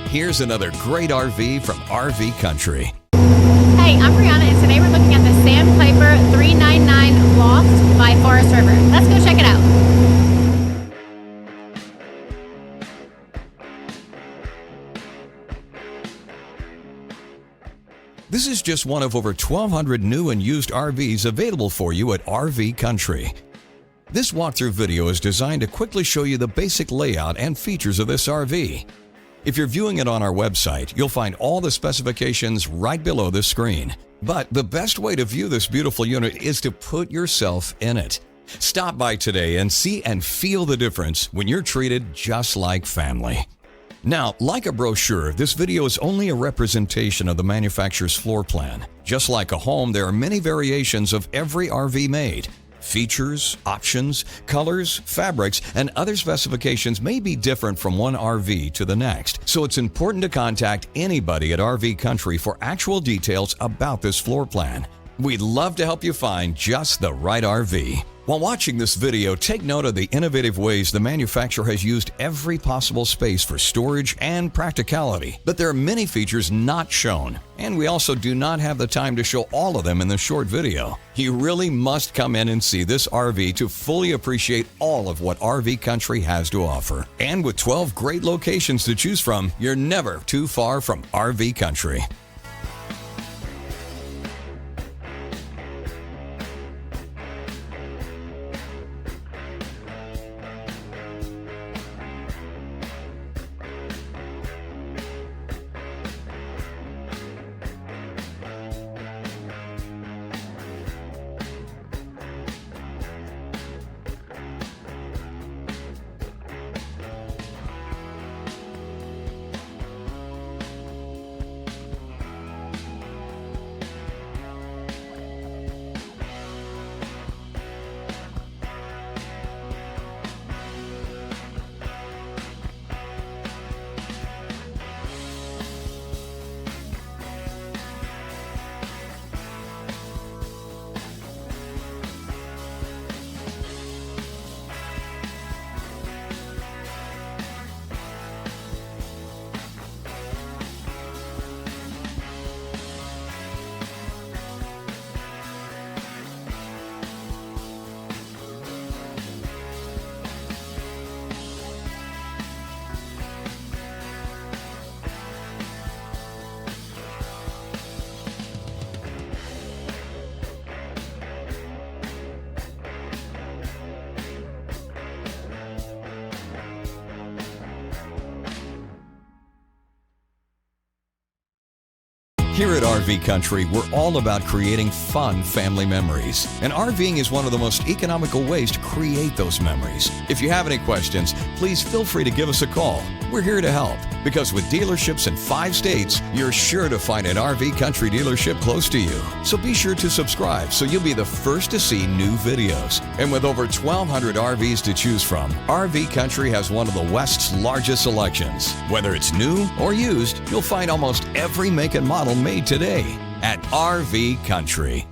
Here's another great RV from RV Country. Hey, I'm Brianna, and today we're looking at the Sandpiper 399 Loft by Forest River. Let's go check it out. This is just one of over 1,200 new and used RVs available for you at RV Country. This walkthrough video is designed to quickly show you the basic layout and features of this RV. If you're viewing it on our website, you'll find all the specifications right below the screen. But the best way to view this beautiful unit is to put yourself in it. Stop by today and see and feel the difference when you're treated just like family. Now, like a brochure, this video is only a representation of the manufacturer's floor plan. Just like a home, there are many variations of every RV made. Features, options, colors, fabrics, and other specifications may be different from one RV to the next, so it's important to contact anybody at RV Country for actual details about this floor plan. We'd love to help you find just the right RV. While watching this video, take note of the innovative ways the manufacturer has used every possible space for storage and practicality, but there are many features not shown, and we also do not have the time to show all of them in this short video. You really must come in and see this RV to fully appreciate all of what RV Country has to offer. And with 12 great locations to choose from, you're never too far from RV Country. Here at RV Country, we're all about creating fun family memories. And RVing is one of the most economical ways to create those memories. If you have any questions, please feel free to give us a call. We're here to help, because with dealerships in 5 states, you're sure to find an RV Country dealership close to you. So be sure to subscribe so you'll be the first to see new videos. And with over 1,200 RVs to choose from, RV Country has one of the West's largest selections. Whether it's new or used, you'll find almost every make and model made today at RV Country.